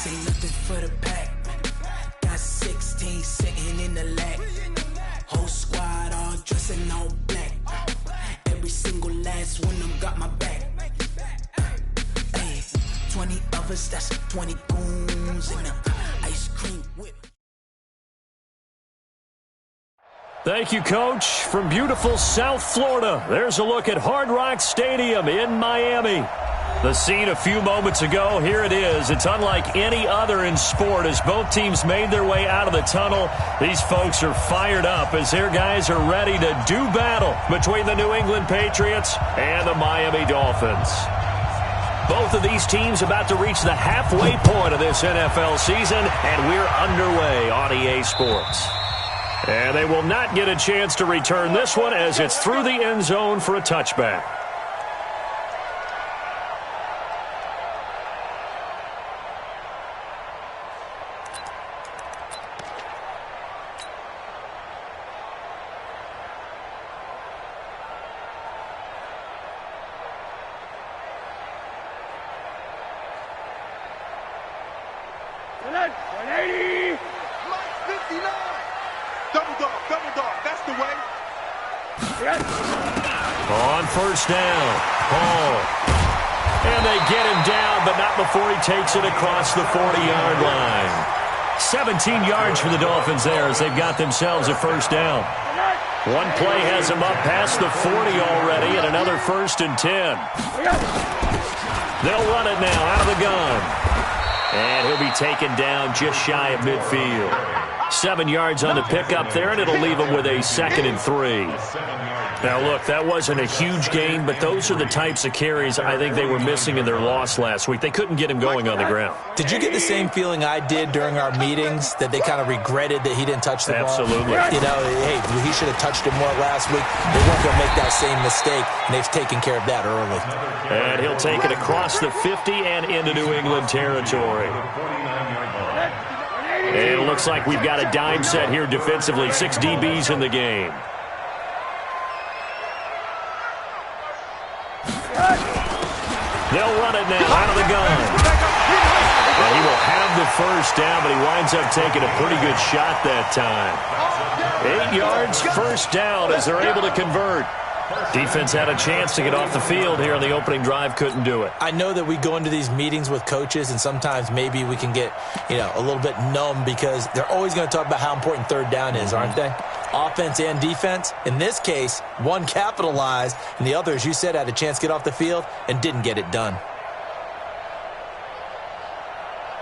This ain't nothing for the pack. Got 16 sitting in the lap. Whole squad all dressing all black. Every single last one of them got my back. 20 of us, that's 20 goons in the ice cream whip. Thank you, Coach. From beautiful South Florida, there's a look at Hard Rock Stadium in Miami. The scene a few moments ago, here it is. It's unlike any other in sport as both teams made their way out of the tunnel. These folks are fired up as their guys are ready to do battle between the New England Patriots and the Miami Dolphins. Both of these teams about to reach the halfway point of this NFL season, and we're underway on EA Sports. And they will not get a chance to return this one as it's through the end zone for a touchback. On first down, Paul. And they get him down, but not before he takes it across the 40-yard line. 17 yards for the Dolphins there as they've got themselves a first down. One play has them up past the 40 already, and another 1st and 10. They'll run it now out of the gun. And he'll be taken down just shy of midfield. 7 yards on the pickup there, and it'll leave him with a 2nd and 3. Now, look, that wasn't a huge gain, but those are the types of carries I think they were missing in their loss last week. They couldn't get him going on the ground. Did you get the same feeling I did during our meetings, that they kind of regretted that he didn't touch the ball? Absolutely. You know, hey, he should have touched it more last week. They weren't going to make that same mistake, and they've taken care of that early. And he'll take it across the 50 and into New England territory. And it looks like we've got a dime set here defensively. 6 DBs in the game. They'll run it now out of the gun. And he will have the first down, but he winds up taking a pretty good shot that time. 8 yards, first down as they're able to convert. Defense had a chance to get off the field here on the opening drive, couldn't do it. I know that we go into these meetings with coaches, and sometimes maybe we can get, a little bit numb because they're always going to talk about how important third down is, aren't they? Offense and defense. In this case, one capitalized, and the other, as you said, had a chance to get off the field and didn't get it done.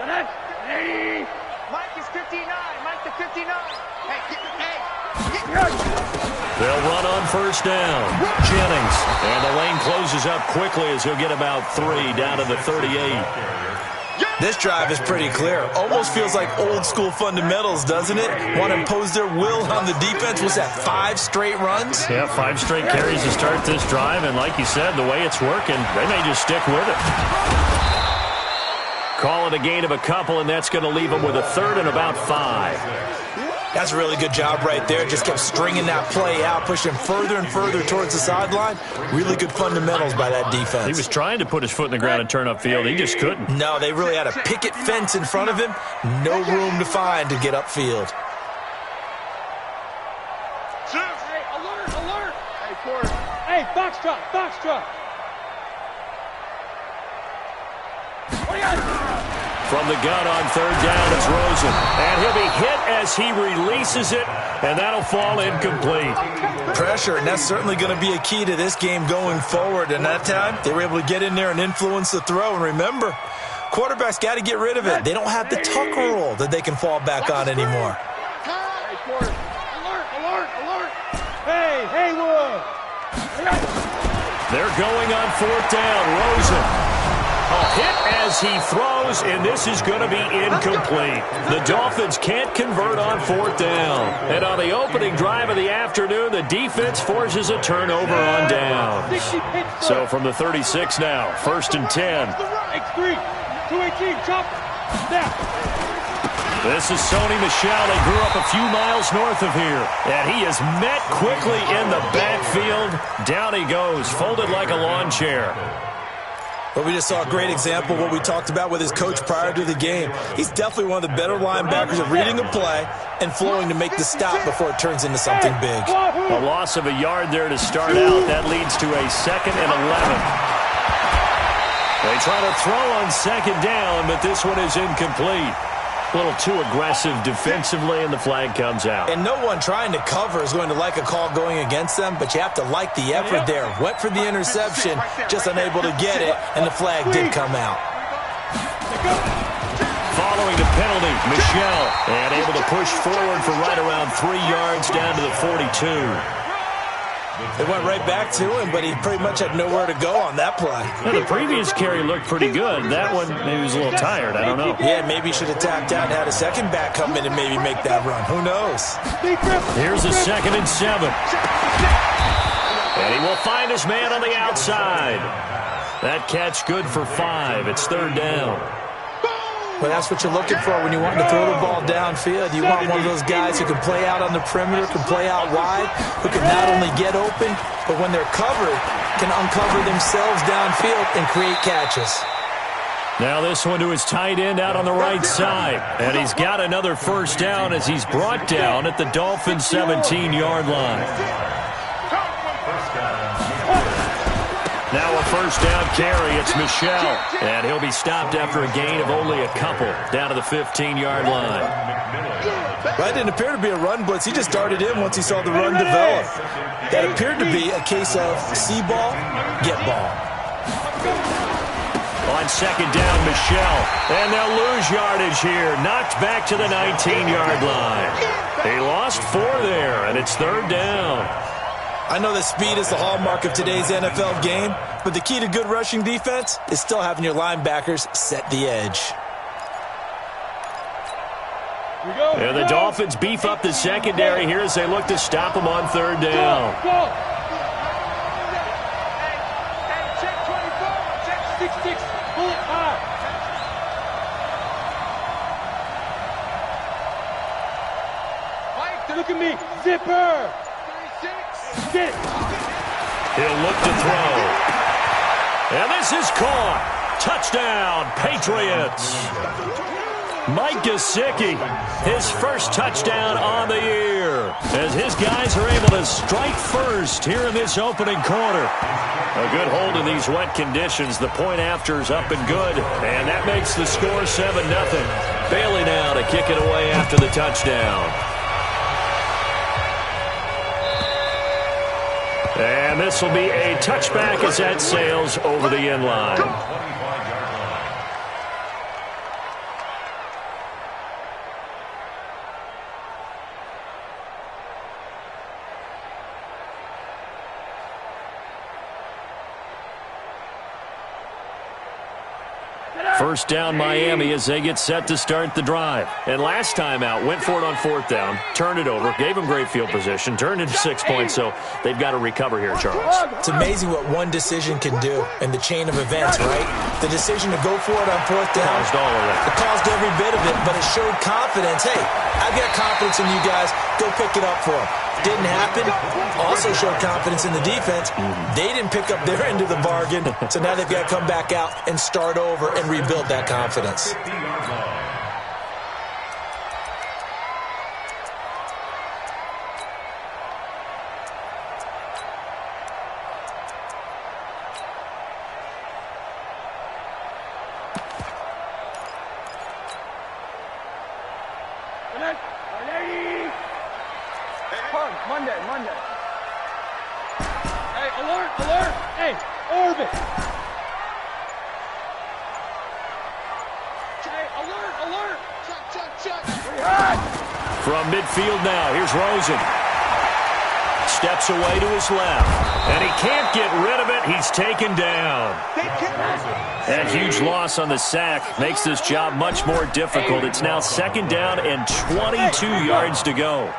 Mike is 59. Mike to 59. They'll run on first down. Jennings. And the lane closes up quickly as he'll get about 3 down to the 38. This drive is pretty clear. Almost feels like old school fundamentals, doesn't it? Want to impose their will on the defense. Was that 5 straight runs? Yeah, 5 straight carries to start this drive. And like you said, the way it's working, they may just stick with it. Call it a gain of a couple, and that's going to leave them with a 3rd and about 5. That's a really good job right there. Just kept stringing that play out, pushing further and further towards the sideline. Really good fundamentals by that defense. He was trying to put his foot in the ground and turn upfield. He just couldn't. No, they really had a picket fence in front of him. No room to find to get upfield. Hey, alert, alert. Hey, quarter. Hey, foxtrot, foxtrot. From the gun on 3rd down, it's Rosen. And he'll be hit as he releases it, and that'll fall incomplete. Pressure, and that's certainly going to be a key to this game going forward. And that time, they were able to get in there and influence the throw. And remember, quarterbacks got to get rid of it. They don't have the tuck rule that they can fall back on anymore. Hey, quarter. Alert, alert, alert. Hey, Haywood. They're going on 4th down. Rosen. A hit as he throws, and this is going to be incomplete. The Dolphins can't convert on 4th down. And on the opening drive of the afternoon, the defense forces a turnover on downs. So from the 36 now, 1st and 10. X3, 218, chop. This is Sony Michel. They grew up a few miles north of here. And he is met quickly in the backfield. Down he goes, folded like a lawn chair. Well, we just saw a great example of what we talked about with his coach prior to the game. He's definitely one of the better linebackers at reading a play and flowing to make the stop before it turns into something big. A loss of a yard there to start out. That leads to a 2nd and 11. They try to throw on 2nd down, but this one is incomplete. A little too aggressive defensively, and the flag comes out. And no one trying to cover is going to like a call going against them, but you have to like the effort there. Went for the interception, just unable to get it, and the flag did come out. Following the penalty, Michel, and able to push forward for right around 3 yards down to the 42. They went right back to him, but he pretty much had nowhere to go on that play. Yeah, the previous carry looked pretty good. That one, maybe he was a little tired. I don't know. Yeah, maybe he should have tapped out and had a second back come in and maybe make that run. Who knows? Here's a 2nd and 7. And he will find his man on the outside. That catch good for 5. It's 3rd down. Well, that's what you're looking for when you want to throw the ball downfield. You want one of those guys who can play out on the perimeter, can play out wide, who can not only get open, but when they're covered, can uncover themselves downfield and create catches. Now this one to his tight end out on the right side. And he's got another 1st down as he's brought down at the Dolphins' 17-yard line. Now a 1st down carry. It's Michel. And he'll be stopped after a gain of only a couple down to the 15-yard line. That didn't appear to be a run blitz. He just darted in once he saw the run develop. That appeared to be a case of see ball, get ball. On 2nd down, Michel. And they'll lose yardage here. Knocked back to the 19-yard line. He lost 4 there, and it's 3rd down. I know that speed is the hallmark of today's NFL game, but the key to good rushing defense is still having your linebackers set the edge. And the Dolphins beef up the secondary here as they look to stop him on 3rd down. Check 24, check 66, pull it high. Mike, look at me, zipper. He'll look to throw. And this is caught. Touchdown, Patriots. Mike Gesicki, his 1st touchdown on the year, as his guys are able to strike first here in this opening quarter. A good hold in these wet conditions. The point after is up and good, and that makes the score 7-0. Bailey now to kick it away after the touchdown. And this will be a touchback as that sails over the end line. First down Miami as they get set to start the drive. And last time out, went for it on 4th down, turned it over, gave them great field position, turned into 6 points, so they've got to recover here, Charles. It's amazing what one decision can do in the chain of events, right? The decision to go for it on 4th down. Caused all of that. It caused every bit of it, but it showed confidence. Hey, I've got confidence in you guys. Go pick it up for them. Didn't happen. Also showed confidence in the defense. They didn't pick up their end of the bargain, so now they've got to come back out and start over and rebuild that confidence. Monday. Hey, alert! Hey, orbit! Hey, alert! Check! From midfield now, here's Rosen. Steps away to his left, and he can't get rid of it. He's taken down. That huge loss on the sack makes this job much more difficult. It's now 2nd down and 22 yards to go.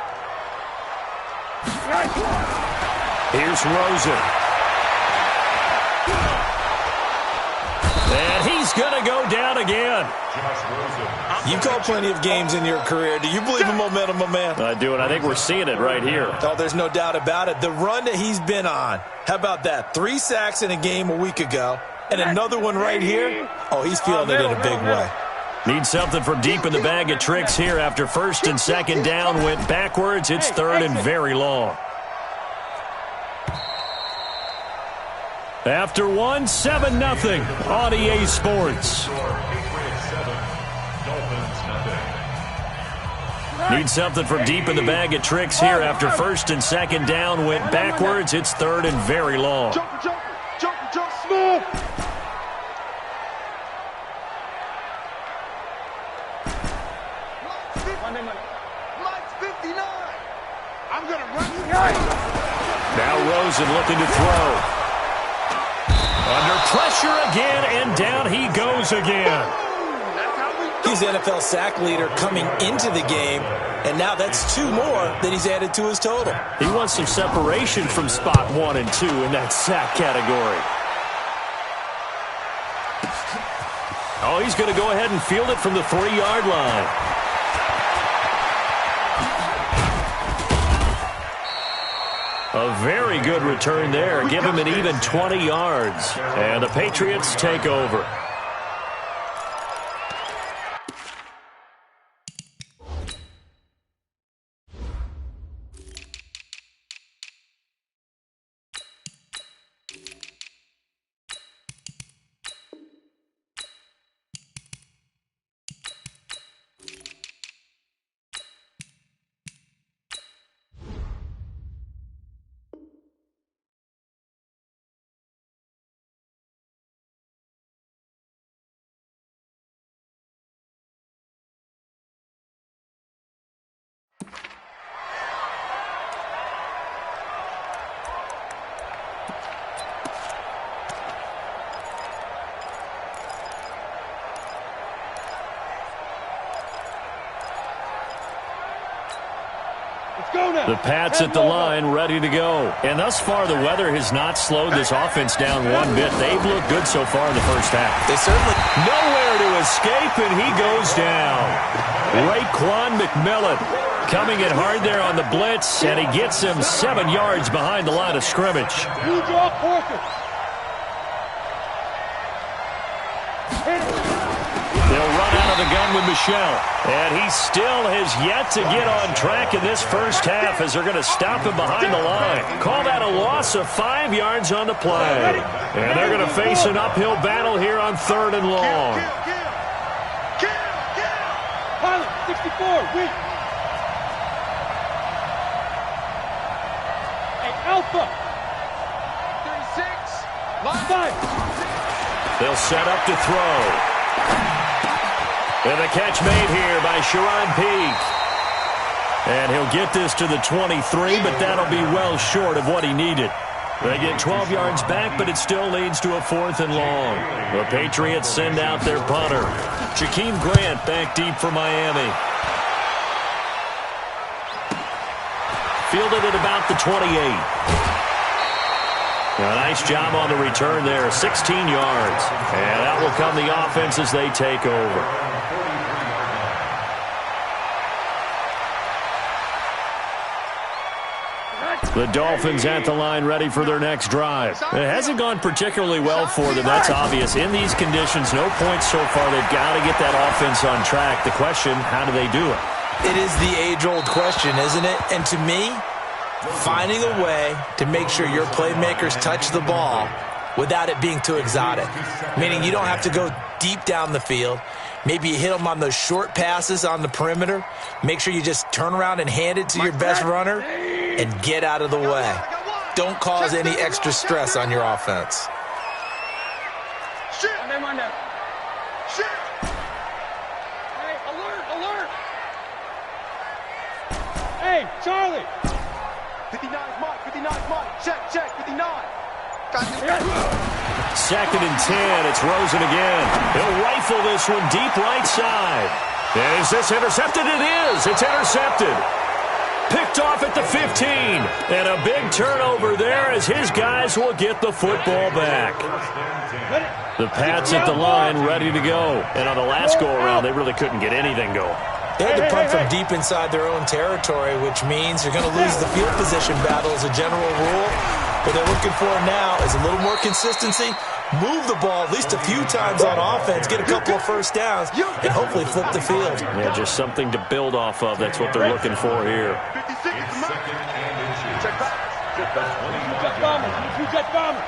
Here's Rosen. And he's going to go down again. You've called plenty of games in your career. Do you believe in momentum, my man? I do, and I think we're seeing it right here. Oh, there's no doubt about it. The run that he's been on, how about that? 3 sacks in a game a week ago. And another one right here. Oh, he's feeling it in a big way. Need something from deep in the bag of tricks here after first and second down went backwards. It's third and very long. After 7-0 on EA Sports. Need something from deep in the bag of tricks here after first and second down went backwards. It's third and very long. Jump, smooth. Mike's 59. I'm going to run you. Now Rosen looking to throw. Under pressure again, and down he goes again. He's NFL sack leader coming into the game, and now that's 2 more that he's added to his total. He wants some separation from spot 1 and 2 in that sack category. Oh, he's going to go ahead and field it from the 3-yard line. A very good return there. Give him an even 20 yards. And the Patriots take over. The Pats at the line, ready to go. And thus far, the weather has not slowed this offense down one bit. They've looked good so far in the first half. They certainly... Nowhere to escape, and he goes down. Raekwon McMillan coming in hard there on the blitz, and he gets him 7 yards behind the line of scrimmage. You draw quarter. They'll run out of the gun with Michel. And he still has yet to get on track in this first half as they're going to stop him behind the line. Call that a loss of 5 yards on the play. And they're going to face an uphill battle here on 3rd and long. Pilot, 64, weak. Hey, Alpha. 36. Line 5. They'll set up to throw. And the catch made here by Sharon Peake. And he'll get this to the 23, but that'll be well short of what he needed. They get 12 yards back, but it still leads to a 4th and long. The Patriots send out their punter. Jakeem Grant back deep for Miami. Fielded at about the 28. A nice job on the return there, 16 yards. And that will come the offense as they take over. The Dolphins at the line ready for their next drive. It hasn't gone particularly well for them, that's obvious. In these conditions, no points so far. They've got to get that offense on track. The question, how do they do it? It is the age-old question, isn't it? And to me, finding a way to make sure your playmakers touch the ball without it being too exotic. Meaning you don't have to go deep down the field. Maybe you hit them on those short passes on the perimeter. Make sure you just turn around and hand it to your best runner and get out of the way. Don't cause any extra stress on your offense. Hey, alert. Hey, Charlie. 59's Mike. Check, 59. Second and 10, it's Rosen again. He'll rifle this one deep right side. And is this intercepted? It is. It's intercepted. Picked off at the 15. And a big turnover there as his guys will get the football back. The Pats at the line ready to go. And on the last go-around, they really couldn't get anything going. They had to punt from deep inside their own territory, which means you're going to lose the field position battle as a general rule. What they're looking for now is a little more consistency, move the ball at least a few times on offense, get a couple of first downs, and hopefully flip the field. Yeah, just something to build off of. That's what they're looking for here. 56 is mine. Check back. Jet bombers. Two jet bombers.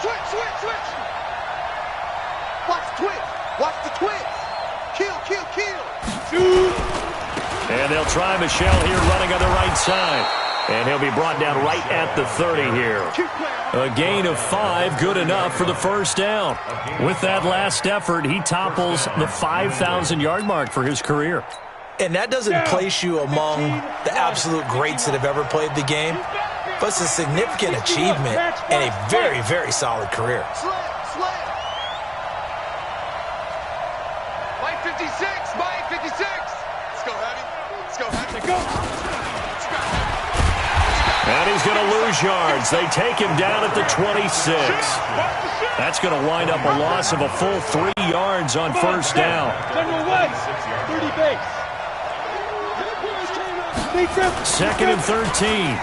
Switch. Watch the twitch. Watch the twitch. Kill. Shoot. And they'll try Michelle here running on the right side. And he'll be brought down right at the 30 here. A gain of 5, good enough for the first down. With that last effort, he topples the 5,000-yard mark for his career. And that doesn't place you among the absolute greats that have ever played the game, but it's a significant achievement and a very, very solid career. Slam. Mike 56. Let's go, Hattie. And he's going to lose yards. They take him down at the 26. That's going to wind up a loss of a full 3 yards on first down. General West. 30 base. Second and 13.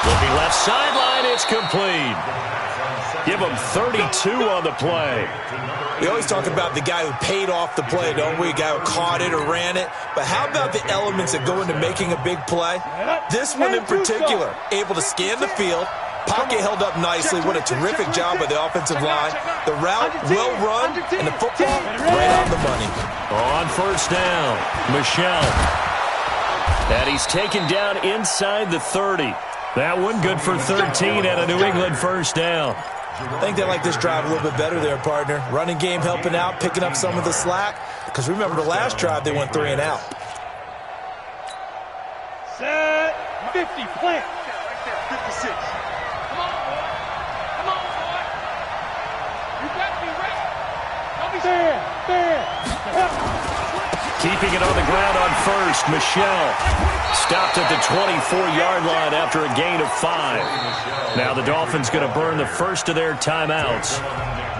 Looking left sideline, it's complete. Give him 32 on the play. We always talk about the guy who paid off the play, don't we? A guy who caught it or ran it. But how about the elements that go into making a big play? This one in particular, able to scan the field, pocket held up nicely. What a terrific job by the offensive line. The route well run, and the football right on the money. On first down, Michelle. And he's taken down inside the 30. That one good for 13 and a New England first down. I think they like this drive a little bit better there, partner. Running game helping out, picking up some of the slack. Because remember, the last drive, they went 3 and out. Set. 50. Plant. 56. Come on, boy. You got me right. Don't be fair. Keeping it on the ground on first, Michelle. Stopped at the 24-yard line after a gain of 5. Now the Dolphins going to burn the first of their timeouts.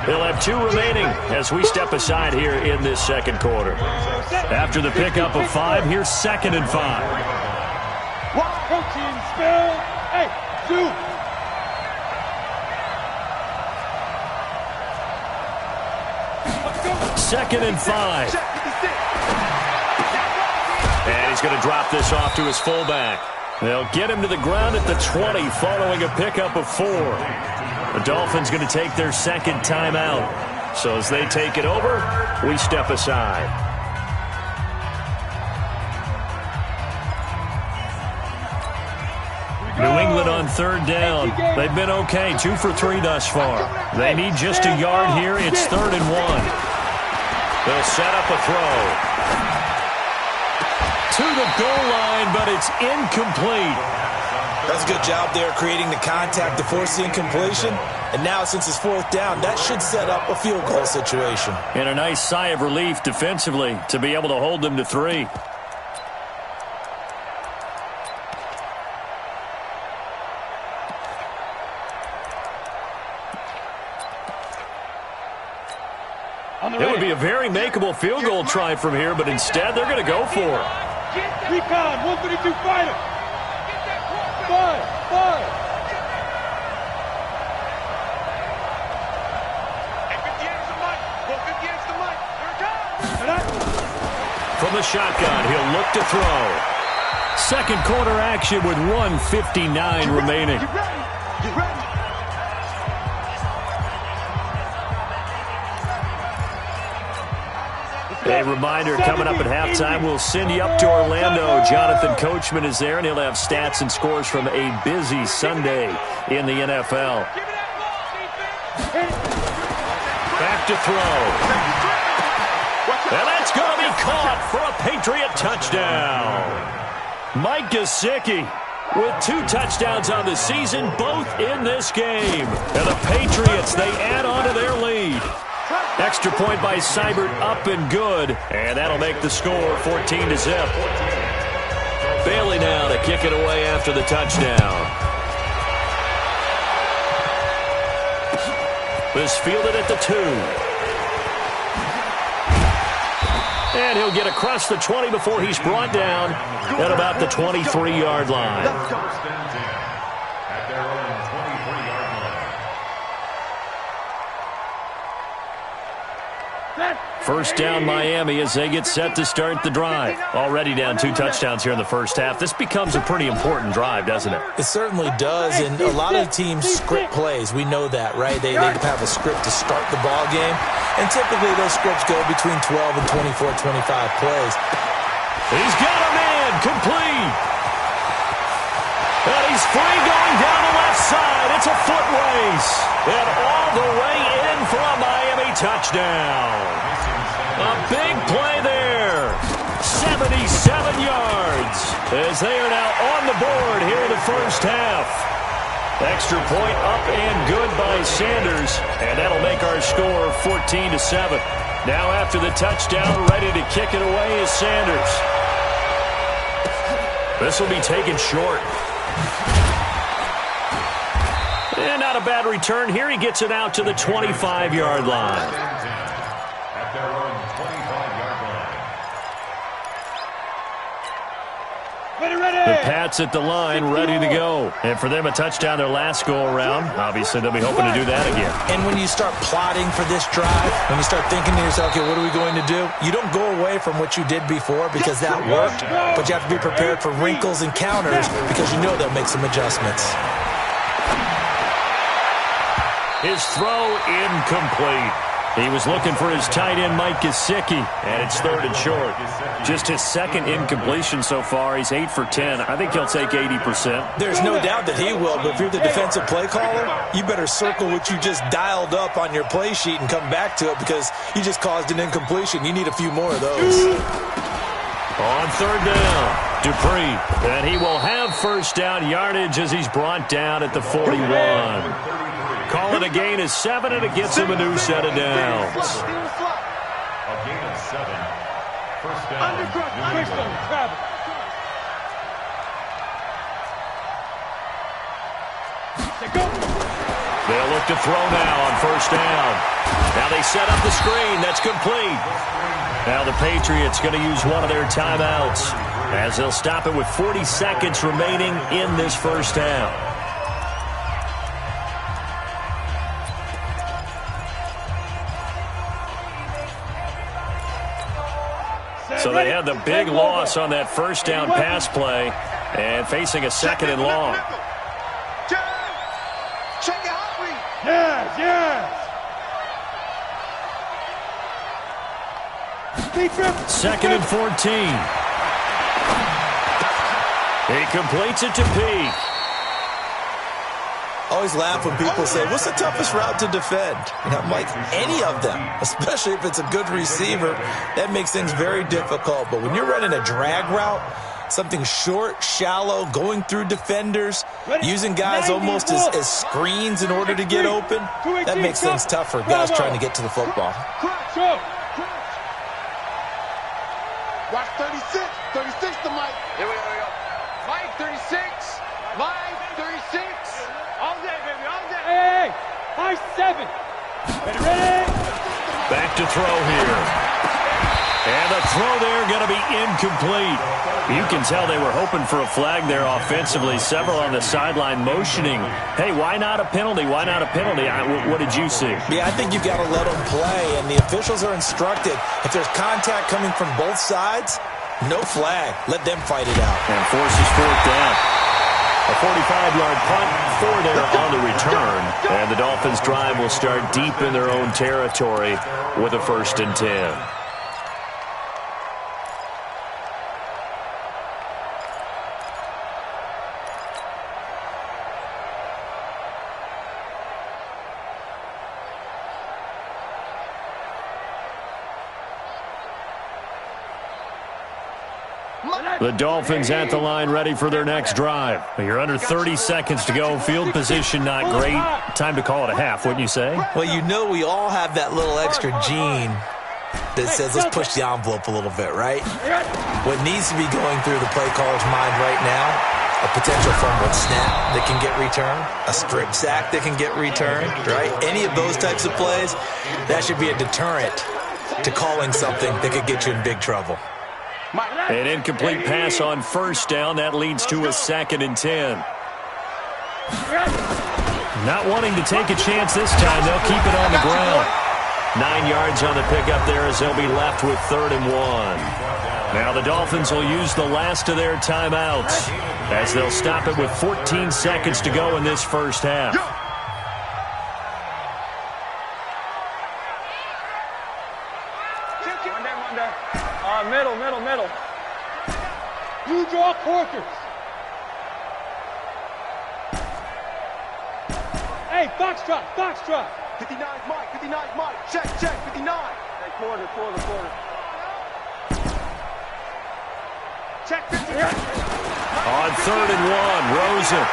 They'll have 2 remaining as we step aside here in this second quarter. After the pickup of 5, here's second and 5. Protein spill. Hey, shoot. Second and 5. And he's going to drop this off to his fullback. They'll get him to the ground at the 20 following a pickup of 4. The Dolphins going to take their second timeout. So as they take it over, we step aside. New England on third down. They've been okay, 2 for 3 thus far. They need just a yard here. It's 3rd and 1. They'll set up a throw. To the goal line, but it's incomplete. That's a good job there creating the contact to force the incompletion. And now, since it's 4th down, that should set up a field goal situation. And a nice sigh of relief defensively to be able to hold them to 3. It would be a very makeable field goal try from here, but instead they're going to go for it. Recon, 132 fighter. 5. From the shotgun, he'll look to throw. Second quarter action with 1:59 remaining. Get ready. A reminder, coming up at halftime, we'll send you up to Orlando. Jonathan Coachman is there, and he'll have stats and scores from a busy Sunday in the NFL. Back to throw. And that's going to be caught for a Patriot touchdown. Mike Gesicki with 2 touchdowns on the season, both in this game. And the Patriots, they add on to their lead. Extra point by Seibert, up and good. And that'll make the score 14-0. Bailey now to kick it away after the touchdown. This fielded at the 2. And he'll get across the 20 before he's brought down at about the 23-yard line. First down Miami as they get set to start the drive. Already down 2 touchdowns here in the first half. This becomes a pretty important drive, doesn't it? It certainly does, and a lot of teams script plays. We know that, right? They have a script to start the ball game, and typically those scripts go between 12 and 24, 25 plays. He's got a man, complete. And he's free going down the left side. It's a foot race. And all the way in for a Miami touchdown. A big play there. 77 yards as they are now on the board here in the first half. Extra point up and good by Sanders. And that'll make our score 14-7. Now after the touchdown, ready to kick it away is Sanders. This will be taken short. And not a bad return here. He gets it out to the 25-yard line. At their own 25-yard line. The Pats at the line, ready to go. And for them, a touchdown their last go-around. Obviously, they'll be hoping to do that again. And when you start plotting for this drive, when you start thinking to yourself, okay, what are we going to do? You don't go away from what you did before because that worked, but you have to be prepared for wrinkles and counters because you know they'll make some adjustments. His throw incomplete. He was looking for his tight end, Mike Gesicki, and it's 3rd and short. Just his second incompletion so far. He's 8 for 10. I think he'll take 80%. There's no doubt that he will, but if you're the defensive play caller, you better circle what you just dialed up on your play sheet and come back to it because you just caused an incompletion. You need a few more of those. On 3rd down, Dupree. And he will have first down yardage as he's brought down at the 41. Call it a gain of 7, and it gets him a new set of downs. A gain of 7. First down. They'll look to throw now on first down. Now they set up the screen. That's complete. Now the Patriots going to use one of their timeouts as they'll stop it with 40 seconds remaining in this first half. So they had the big loss on that first down pass play and facing a 2nd and long. Yes. 2nd and 14. He completes it to Peak. Always laugh when people say, what's the toughest route to defend? And I'm like, any of them, especially if it's a good receiver, that makes things very difficult. But when you're running a drag route, something short, shallow, going through defenders, using guys almost as screens in order to get open, that makes things tough for guys trying to get to the football. Watch 36. 36 to Mike. Here we go. Mike, 36. Mike, 36. All day, baby, all day. Hey, high 7. Ready? Back to throw here. And the throw there going to be incomplete. You can tell they were hoping for a flag there offensively. Several on the sideline motioning. Hey, why not a penalty? Why not a penalty? What did you see? Yeah, I think you've got to let them play, and the officials are instructed. If there's contact coming from both sides, no flag. Let them fight it out. And forces 4th down. A 45-yard punt, 4 there on the return. And the Dolphins' drive will start deep in their own territory with a 1st and 10. The Dolphins at the line ready for their next drive. You're under 30 seconds to go. Field position not great. Time to call it a half, wouldn't you say? Well, you know we all have that little extra gene that says let's push the envelope a little bit, right? What needs to be going through the play caller's mind right now, a potential fumbled snap that can get returned, a strip sack that can get returned, right? Any of those types of plays, that should be a deterrent to calling something that could get you in big trouble. An incomplete pass on first down. That leads to a 2nd and 10. Not wanting to take a chance this time. They'll keep it on the ground. 9 yards on the pickup there as they'll be left with 3rd and 1. Now the Dolphins will use the last of their timeouts as they'll stop it with 14 seconds to go in this first half. Middle. You draw quarters. Hey, foxtrot. 59's Mike. Check, 59. Hey, quarter. Check 59. On 3rd and 1, Rosen.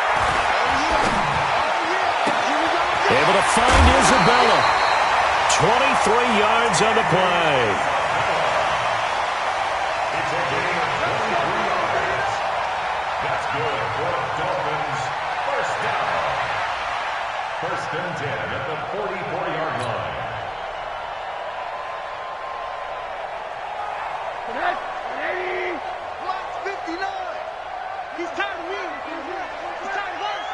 Able to find Isabella. 23 yards on the play. That's good for Dolphins. First down. 1st and 10 at the 44-yard line. Black's 59. He's tired of me. He's tired of us.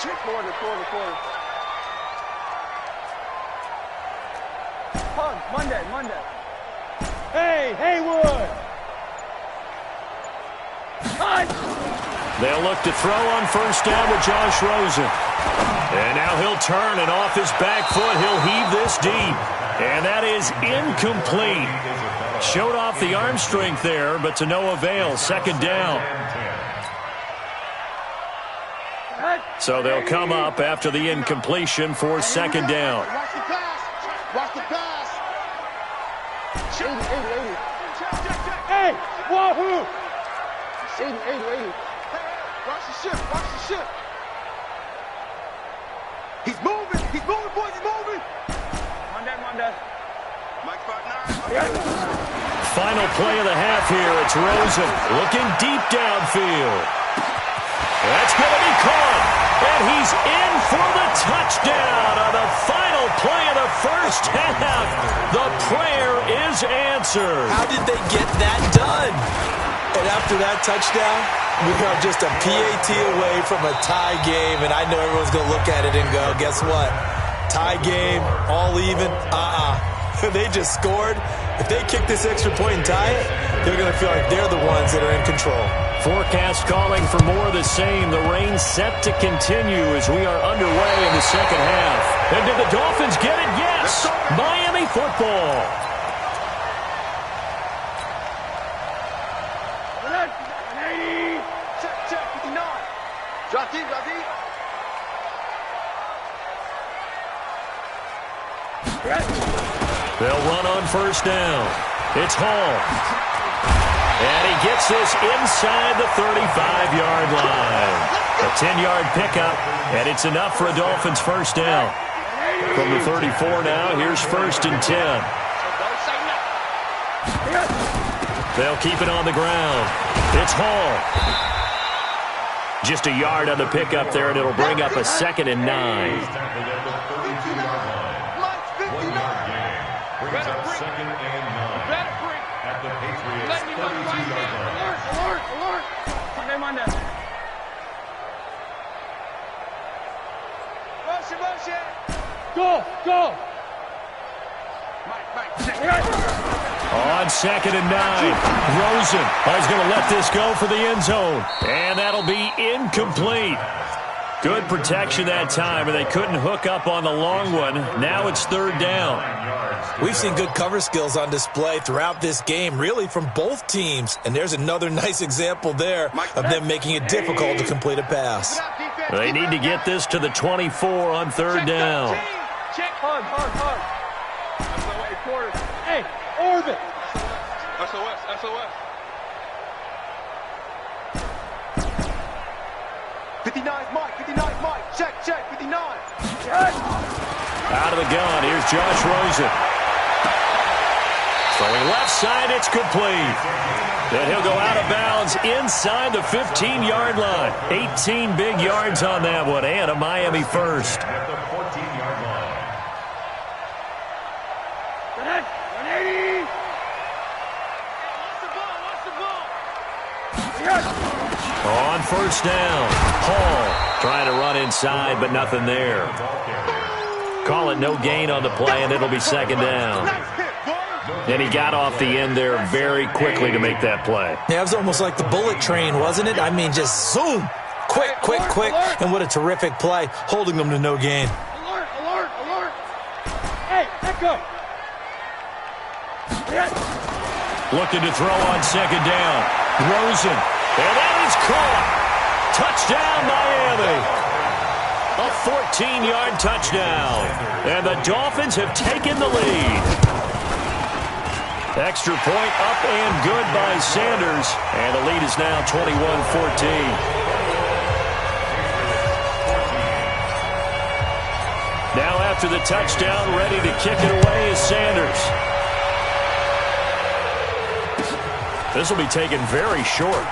Check quarter. Monday. Hey, Haywood. They'll look to throw on first down with Josh Rosen. And now he'll turn, and off his back foot, he'll heave this deep. And that is incomplete. Showed off the arm strength there, but to no avail. 2nd down. So they'll come up after the incompletion for 2nd down. Watch the pass. 80. Hey, wahoo. 80. Hey, watch the ship. He's moving, boys, he's moving. Monday. Mike 59. Final play of the half here. It's Rosen looking deep downfield. That's going to be caught. And he's in for the touchdown on the final play of the first half. The prayer is answered. How did they get that done? And after that touchdown, we are just a PAT away from a tie game, and I know everyone's going to look at it and go, guess what? Tie game, all even? They just scored. If they kick this extra point and tie it, they're going to feel like they're the ones that are in control. Forecast calling for more of the same. The rain set to continue as we are underway in the second half. And did the Dolphins get it? Yes! Miami football. Check, 59. Drop deep. They'll run on first down. It's Hall. And he gets this inside the 35-yard line. A 10-yard pickup, and it's enough for a Dolphins first down. From the 34 now, here's 1st and 10. They'll keep it on the ground. It's Hall. Just a yard on the pickup there, and it'll bring up a 2nd and 9. Brings up 2nd and 9 at the Patriots' 32-yard line. Alert. Monday. Motion. Go. Mike. On 2nd and 9, Rosen is going to let this go for the end zone. And that'll be incomplete. Good protection that time, and they couldn't hook up on the long one. Now it's 3rd down. We've seen good cover skills on display throughout this game, really from both teams. And there's another nice example there of them making it difficult to complete a pass. They need to get this to the 24 on 3rd down. Check. Hard. Hey, orbit. SOS. 59's Mike. Check, 59. Out of the gun, here's Josh Rosen. Throwing left side, it's complete. And he'll go out of bounds inside the 15-yard line. 18 big yards on that one, and a Miami first. At the 14-yard line. 180. Watch the ball. On first down, Hall trying to run inside, but nothing there. Call it no gain on the play, and it'll be second down. And he got off the end there very quickly to make that play. Yeah, it was almost like the bullet train, wasn't it? I mean, just zoom. Quick, quick, quick. And what a terrific play, holding them to no gain. Alert, alert, alert. Hey, echo. Looking to throw on second down. Rosen. And that is caught. Touchdown, Miami. A 14-yard touchdown. And the Dolphins have taken the lead. Extra point up and good by Sanders. And the lead is now 21-14. Now after the touchdown, ready to kick it away is Sanders. This will be taken very short.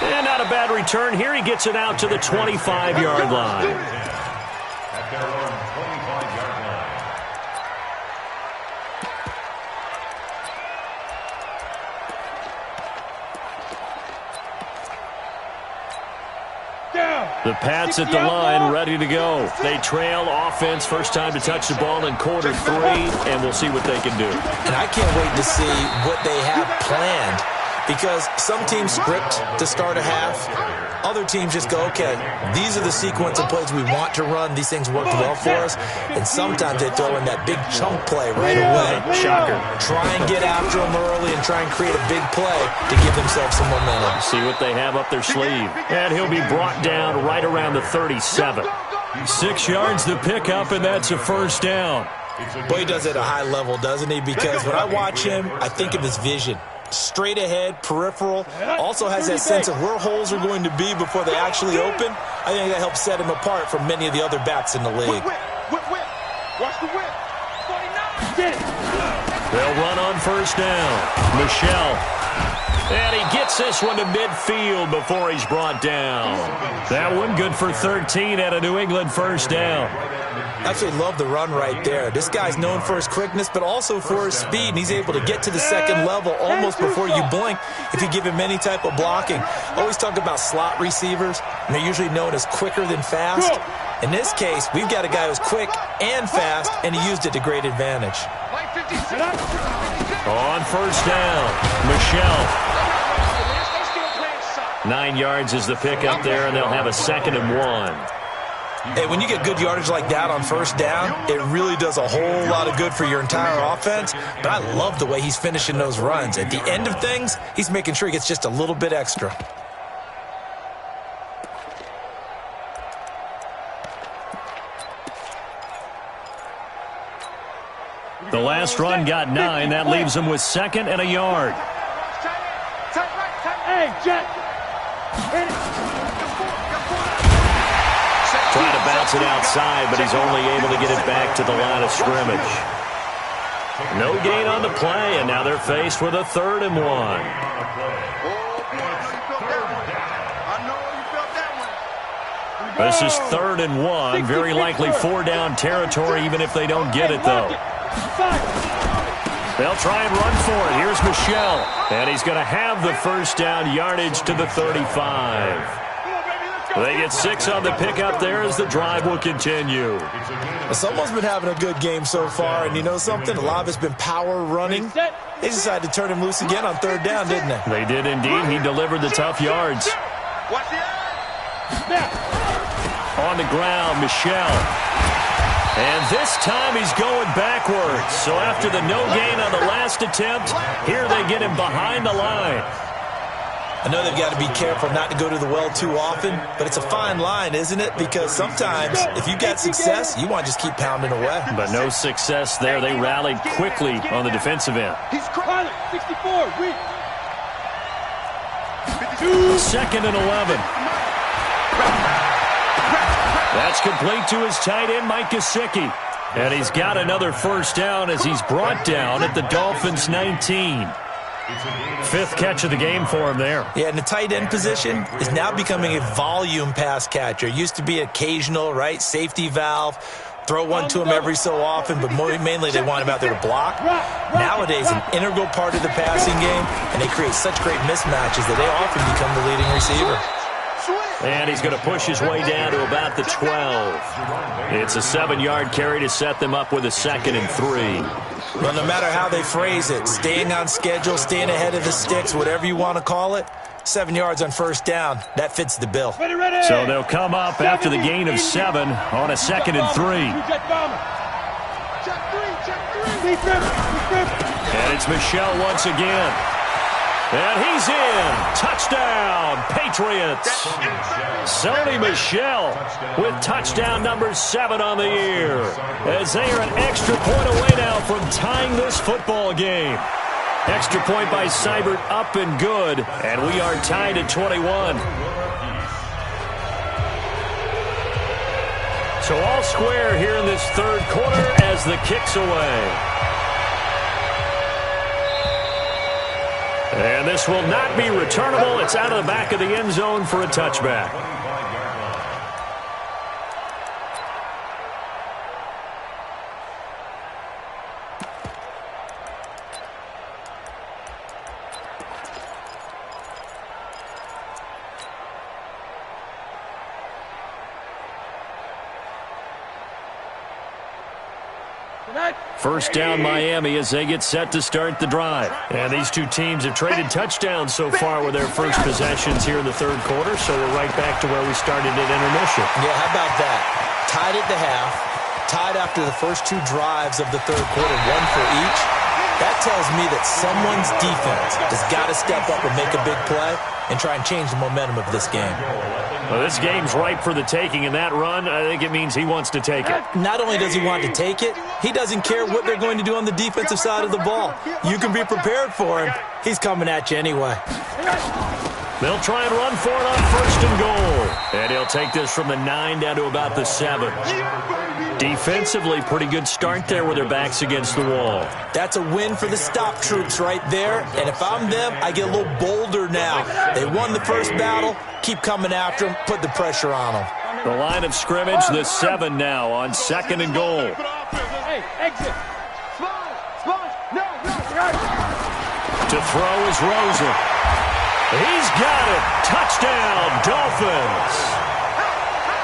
And not a bad return here. He gets it out to the 25-yard line. At their own 25-yard line. The Pats at the line, ready to go. They trail offense, first time to touch the ball in quarter 3, and we'll see what they can do. And I can't wait to see what they have planned, because some teams script to start a half. Other teams just go, okay, these are the sequence of plays we want to run. These things worked well for us. And sometimes they throw in that big chunk play right away. Shocker. Try and get after them early and try and create a big play to give themselves some momentum. See what they have up their sleeve. And he'll be brought down right around the 37. 6 yards to pick up, and that's a first down. Boy, he does it at a high level, doesn't he? Because when I watch him, I think of his vision. Straight ahead, peripheral, also has that sense of where holes are going to be before they actually open. I think that helps set him apart from many of the other backs in the league. Watch the whip. 49. They'll run on first down. Michelle. And he gets this one to midfield before he's brought down. That one good for 13 at a New England first down. I absolutely love the run right there. This guy's known for his quickness, but also for his speed, and he's able to get to the second level almost before you blink if you give him any type of blocking. Always talk about slot receivers, and they're usually known as quicker than fast. In this case, we've got a guy who's quick and fast, and he used it to great advantage. On first down, Michelle. 9 yards is the pickup there, and they'll have a 2nd and 1. Hey, when you get good yardage like that on first down, it really does a whole lot of good for your entire offense. But I love the way he's finishing those runs. At the end of things, he's making sure he gets just a little bit extra. The last run got 9. That leaves him with 2nd and a yard. Hey, Jet. Trying to bounce it outside, but he's only able to get it back to the line of scrimmage. No gain on the play, and now they're faced with a 3rd and 1. This is 3rd and 1. Very likely 4-down territory, even if they don't get it, though. They'll try and run for it. Here's Michelle, and he's going to have the first down yardage to the 35. They get 6 on the pickup there as the drive will continue. Someone's been having a good game so far, and you know something? A lot of it's been power running. They decided to turn him loose again on 3rd down, didn't they? They did indeed. He delivered the tough yards. On the ground, Michelle. And this time he's going backwards. So after the no gain on the last attempt, here they get him behind the line. I know they've got to be careful not to go to the well too often, but it's a fine line, isn't it? Because sometimes if you got success, you want to just keep pounding away. But no success there. They rallied quickly on the defensive end. He's crying. 64. 2nd and 11. That's complete to his tight end, Mike Gesicki. And he's got another first down as he's brought down at the Dolphins' 19. Fifth catch of the game for him there. Yeah, and the tight end position is now becoming a volume pass catcher. Used to be occasional, right, safety valve. Throw one to him every so often, but mainly they want him out there to block. Nowadays, an integral part of the passing game, and they create such great mismatches that they often become the leading receiver. And he's going to push his way down to about the 12. It's a 7-yard carry to set them up with a 2nd and 3. Well, no matter how they phrase it, staying on schedule, staying ahead of the sticks, whatever you want to call it, 7 yards on first down, that fits the bill. So they'll come up after the gain of 7 on a 2nd and 3. And it's Michel once again. And he's in. Touchdown, Patriots. Sony Michel with touchdown number 7 on the year, as they are an extra point away now from tying this football game. Extra point by Seibert up and good, and we are tied at 21. So all square here in this third quarter as the kick's away. And this will not be returnable. It's out of the back of the end zone for a touchback. First down Miami as they get set to start the drive. And these two teams have traded touchdowns so far with their first possessions here in the third quarter, so we're right back to where we started at intermission. Yeah, how about that? Tied at the half, tied after the first 2 drives of the third quarter, 1 for each. That tells me that someone's defense has got to step up and make a big play and try and change the momentum of this game. Well, this game's ripe for the taking, and that run, I think it means he wants to take it. Not only does he want to take it, he doesn't care what they're going to do on the defensive side of the ball. You can be prepared for him. He's coming at you anyway. They'll try and run for it on first and goal. And he'll take this from the 9 down to about the 7. Defensively, pretty good start there with their backs against the wall. That's a win for the stop troops right there. And if I'm them, I get a little bolder now. They won the first battle. Keep coming after them. Put the pressure on them. The line of scrimmage, the 7 now on 2nd and goal. Hey, exit. To throw is Rosen. He's got it. Touchdown, Dolphins.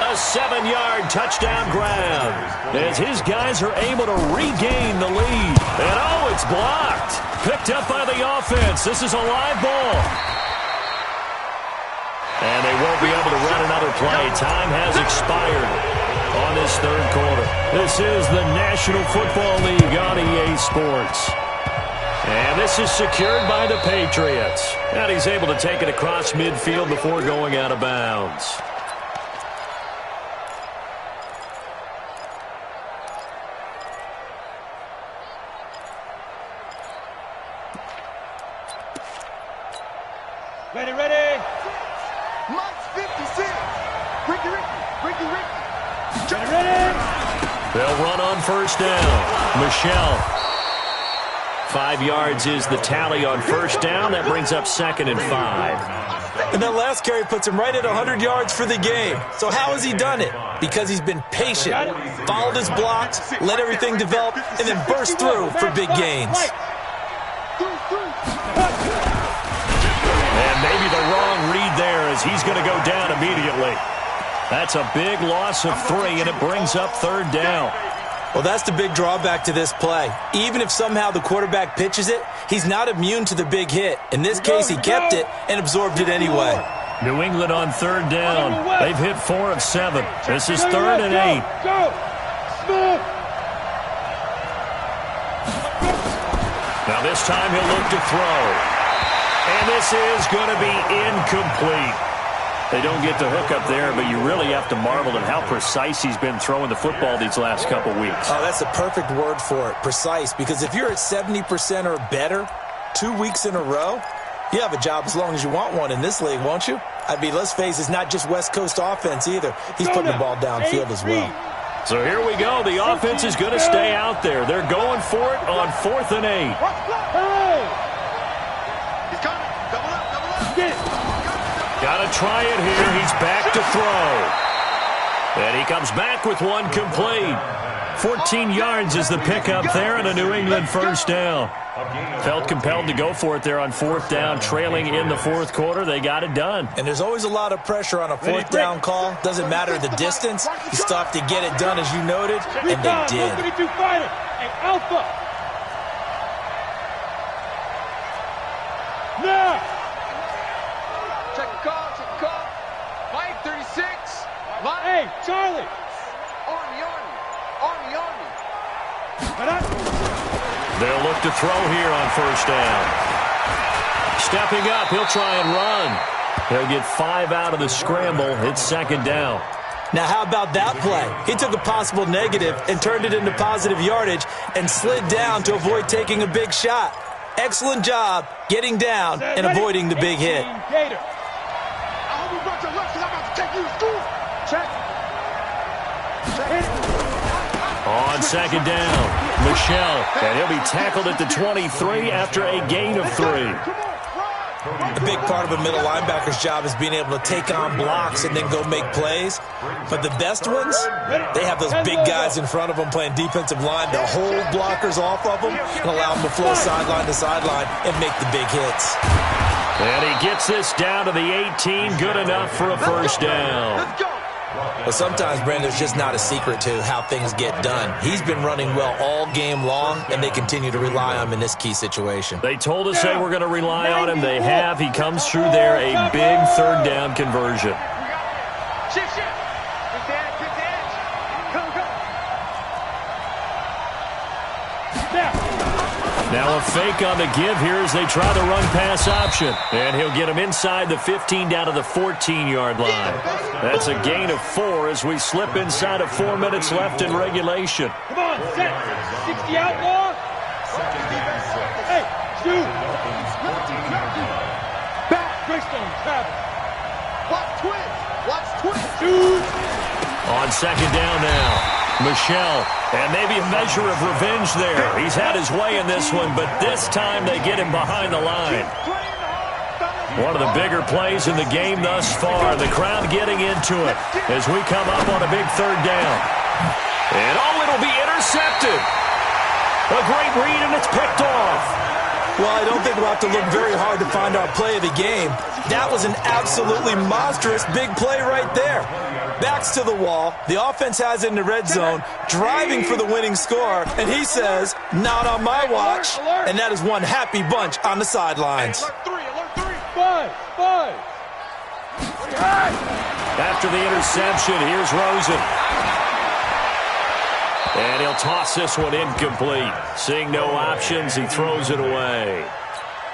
A 7-yard touchdown grab as his guys are able to regain the lead. And oh, it's blocked. Picked up by the offense. This is a live ball. And they won't be able to run another play. Time has expired on this third quarter. This is the National Football League on EA Sports. And this is secured by the Patriots. And he's able to take it across midfield before going out of bounds. Ready. Mike's 56. Ricky. Ready. They'll run on first down. Michel. 5 yards is the tally on first down. That brings up 2nd and 5. And that last carry puts him right at 100 yards for the game. So how has he done it? Because he's been patient, followed his blocks, let everything develop, and then burst through for big gains. And maybe the wrong read there as he's going to go down immediately. That's a big loss of 3, and it brings up 3rd down. Well, that's the big drawback to this play. Even if somehow the quarterback pitches it, he's not immune to the big hit. In this case, he kept it and absorbed it anyway. New England on 3rd down. They've hit 4 of 7. This is 3rd and 8. Now this time he'll look to throw. And this is going to be incomplete. They don't get the hook up there, but you really have to marvel at how precise he's been throwing the football these last couple weeks. Oh, that's a perfect word for it, precise, because if you're at 70% or better 2 weeks in a row, you have a job as long as you want one in this league, won't you? I mean, let's face it, it's not just West Coast offense either. He's putting the ball downfield as well. So here we go. The offense is going to stay out there. They're going for it on 4th and 8. Got to try it here. He's back to throw. And he comes back with one complete. 14 yards is the pickup there and a New England first down. Felt compelled to go for it there on 4th down, trailing in the 4th quarter. They got it done. And there's always a lot of pressure on a 4th down call. Doesn't matter the distance. You still have to get it done, as you noted, and they did. Alpha. Now. Check call, check call. Mike 36. Hey, Charlie. Army. They'll look to throw here on 1st down. Stepping up, he'll try and run. He'll get 5 out of the scramble. It's 2nd down. Now, how about that play? He took a possible negative and turned it into positive yardage and slid down to avoid taking a big shot. Excellent job getting down and avoiding the big hit. On 2nd down, Michelle, and he'll be tackled at the 23 after a gain of 3. A big part of a middle linebacker's job is being able to take on blocks and then go make plays. But the best ones, they have those big guys in front of them playing defensive line to hold blockers off of them and allow them to flow sideline to sideline and make the big hits. And he gets this down to the 18, good enough for a first down. Let's go. But sometimes, Brandon, there's just not a secret to how things get done. He's been running well all game long, and they continue to rely on him in this key situation. They told us they were going to rely on him. They have. He comes through there, a big 3rd down conversion. Shift. Quick edge. Come. Now a fake on the give here as they try the run-pass option. And he'll get him inside the 15 down to the 14-yard line. That's a gain of 4 as we slip inside of 4 minutes left in regulation. Come on, set. 60 outlaw. Hey, shoot. Back. Greystone, travel. Watch twist. Shoot. On 2nd down now. Michelle, and maybe a measure of revenge there. He's had his way in this one, but this time they get him behind the line. One of the bigger plays in the game thus far. The crowd getting into it as we come up on a big 3rd down. And it'll be intercepted. A great read, and it's picked off. Well, I don't think we'll have to look very hard to find our play of the game. That was an absolutely monstrous big play right there. Backs to the wall. The offense has it in the red zone, driving for the winning score, and he says, not on my watch. And that is one happy bunch on the sidelines. Alert 3. Five. After the interception, here's Rosen. And he'll toss this one incomplete. Seeing no options, he throws it away.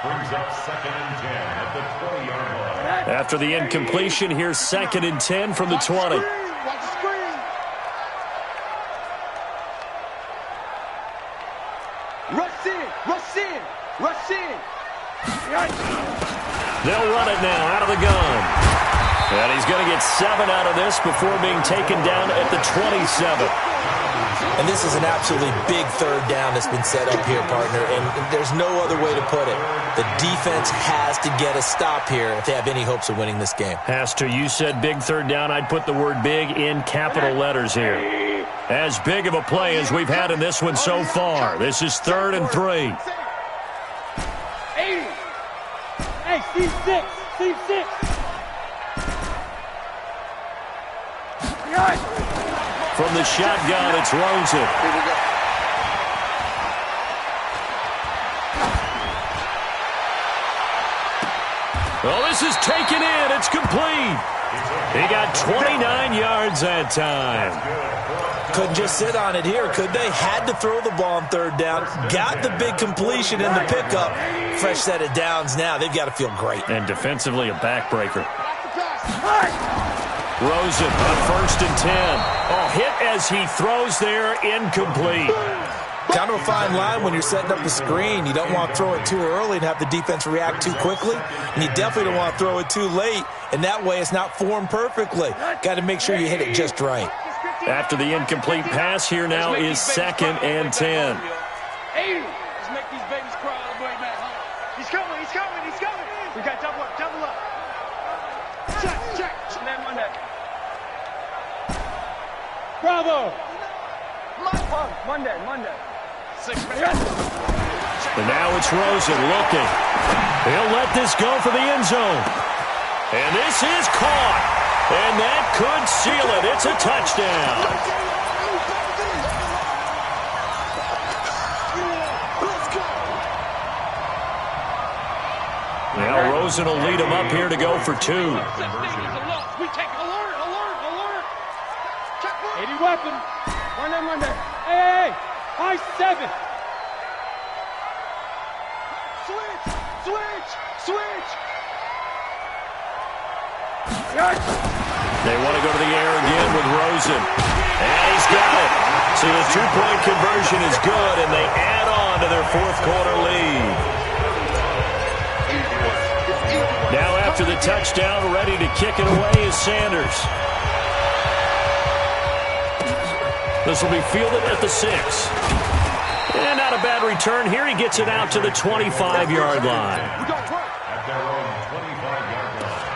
Brings up 2nd and 10 at the 20-yard line. After the incompletion, here's 2nd and 10 from the 20. Watch the screen. Rush in. They'll run it now out of the gun. And he's going to get 7 out of this before being taken down at the 27. And this is an absolutely big 3rd down that's been set up here, partner, and there's no other way to put it. The defense has to get a stop here if they have any hopes of winning this game. Has to. You said big 3rd down. I'd put the word big in capital letters here. As big of a play as we've had in this one so far. This is 3rd and 3. 80. Hey, C6. From the shotgun, it's Rosen. Here we go. Well, this is taken in. It's complete. He got 29 yards that time. Couldn't just sit on it here, could they? Had to throw the ball on 3rd down. Got the big completion in the pickup. Fresh set of downs now. They've got to feel great. And defensively, a backbreaker. Rosen on 1st and 10. Oh, hit as he throws there, incomplete. Kind of a fine line when you're setting up the screen. You don't want to throw it too early and have the defense react too quickly. And you definitely don't want to throw it too late. And that way it's not formed perfectly. Got to make sure you hit it just right. After the incomplete pass, here now is 2nd and 10. 80. Let's make these babies cry all the way back home. He's coming, he's coming, he's coming. We got double up, double up. Check, check. And then Monday. Bravo. Monday. 6 minutes. And now it's Rosen looking. He'll let this go for the end zone. And this is caught. And that could seal it. It's a touchdown. Now Rosen will lead him up here to go for 2. We take alert. 80 weapon. Monday. Hey. High 7. Switch. They want to go to the air again with Rosen. And he's got it. So the 2-point conversion is good, and they add on to their 4th quarter lead. Now after the touchdown, ready to kick it away is Sanders. This will be fielded at the 6. And not a bad return here. He gets it out to the 25-yard line. At their own 25-yard line.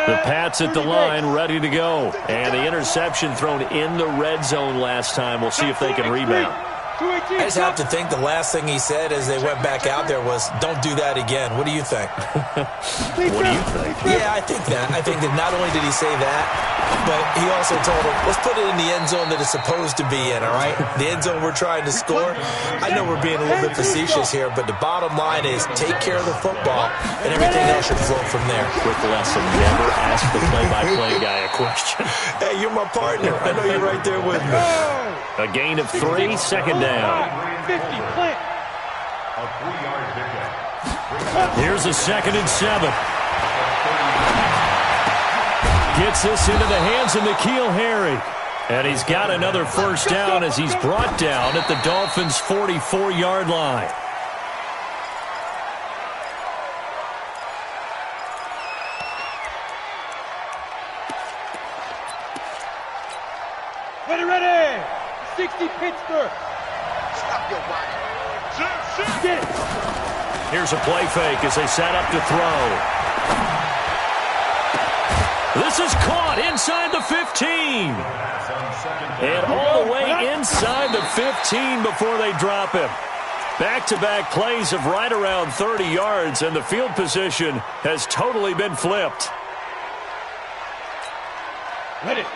The Pats at the line, ready to go. And the interception thrown in the red zone last time. We'll see if they can rebound. I just have to think the last thing he said as they went back out there was, don't do that again. What do you think? What do you think? Yeah, I think that. I think that not only did he say that, but he also told him, let's put it in the end zone that it's supposed to be in, all right? The end zone we're trying to score. I know we're being a little bit facetious here, but the bottom line is take care of the football, and everything else should flow from there. Quick lesson, never ask the play-by-play guy a question. Hey, you're my partner. I know you're right there with me. A gain of 3, 2nd down. 50, plant. A 3-yard pickup. Here's a 2nd and 7. Gets this into the hands of N'Keal Harry. And he's got another first down as he's brought down at the Dolphins' 44-yard line. Ready. 60 Pittsburgh. Stop your body. Get it. Here's a play fake as they set up to throw. This is caught inside the 15. And all the way inside the 15 before they drop him. Back-to-back plays of right around 30 yards, and the field position has totally been flipped. Ready. 56.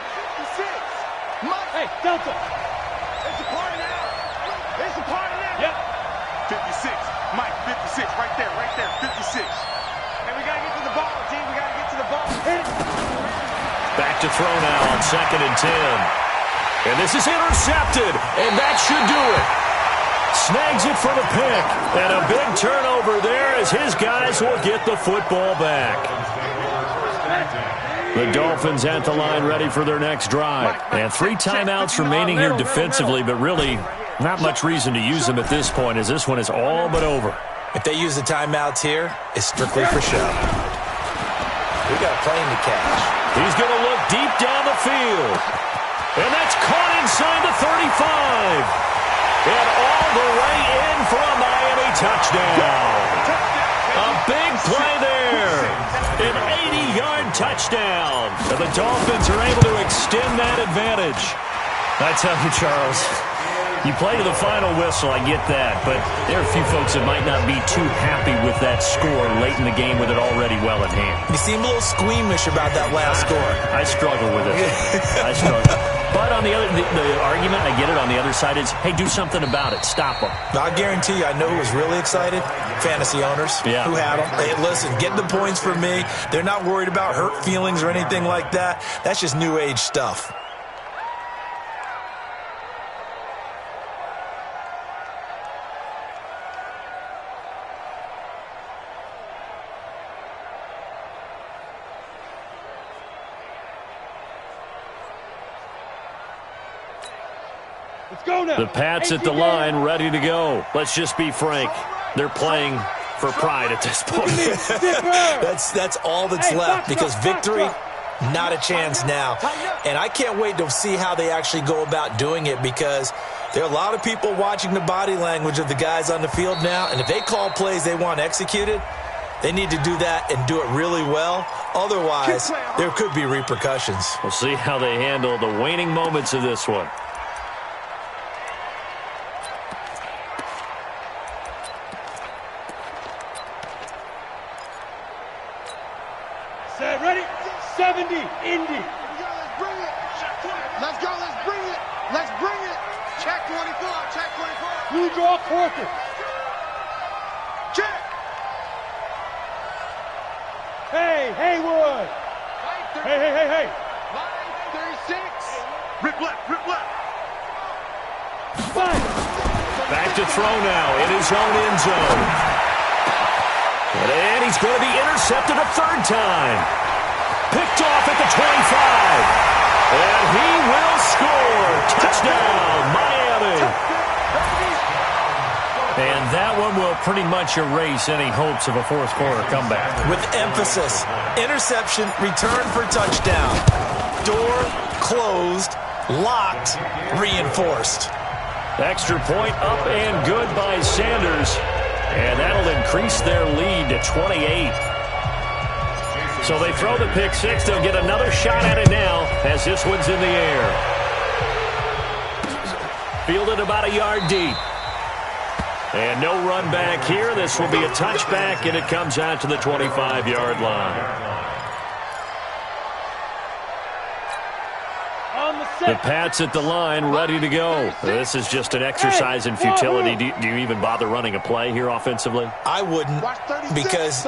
Hey, Delta. It's a party now. Yep. 56. Mike, 56. Right there. 56. And we got to get to the ball, team. We got to get to the ball. Hit it. Back to throw now on 2nd and 10. And this is intercepted, and that should do it. Snags it for the pick, and a big turnover there as his guys will get the football back. The Dolphins at the line ready for their next drive. And 3 timeouts remaining here defensively, but really not much reason to use them at this point as this one is all but over. If they use the timeouts here, it's strictly for show. We got a plane to catch. He's going to look deep down the field. And that's caught inside the 35. And all the way in for a Miami touchdown. A big play there. An 80-yard touchdown. And the Dolphins are able to extend that advantage. I tell you, Charles, you play to the final whistle, I get that. But there are a few folks that might not be too happy with that score late in the game with it already well in hand. You seem a little squeamish about that last score. I struggle with it. I struggle. But on the other, the argument, I get it, on the other side is, hey, do something about it. Stop them. I guarantee you, I know who was really excited. Fantasy owners who had them. Hey, listen, get the points for me. They're not worried about hurt feelings or anything like that. That's just new age stuff. go now. The Pats at the line, ready to go. Let's just be frank. They're playing for pride at this point. That's all that's left, because victory, not a chance now. And I can't wait to see how they actually go about doing it, because there are a lot of people watching the body language of the guys on the field now, and if they call plays they want executed, they need to do that and do it really well. Otherwise, there could be repercussions. We'll see how they handle the waning moments of this one. Set, ready? 70, Indy. Let's bring it. Let's go, let's bring it. Let's bring it. Check 24, check 24. Blue draw, quarter. Check. Hey, Haywood. Hey. Line 36. Rip left, rip left. Fine. Back to throw now in his own end zone. And he's going to be intercepted a third time. Picked off at the 25. And he will score. Touchdown, Miami. And that one will pretty much erase any hopes of a fourth quarter comeback. With emphasis, interception, return for touchdown. Door closed, locked, reinforced. Extra point up and good by Sanders. And that'll increase their lead to 28. So they throw the pick six. They'll get another shot at it now as this one's in the air. Fielded about a yard deep. And no run back here. This will be a touchback, and it comes out to the 25-yard line. The Pats at the line, ready to go. This is just an exercise in futility. Do you even bother running a play here offensively? I wouldn't, because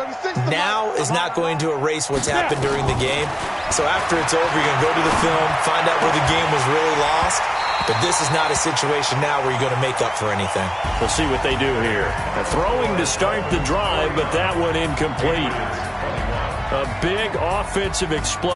now is not going to erase what's happened during the game. So after it's over, you're going to go to the film, find out where the game was really lost. But this is not a situation now where you're going to make up for anything. We'll see what they do here. Throwing to start the drive, but that one incomplete. A big offensive explosion.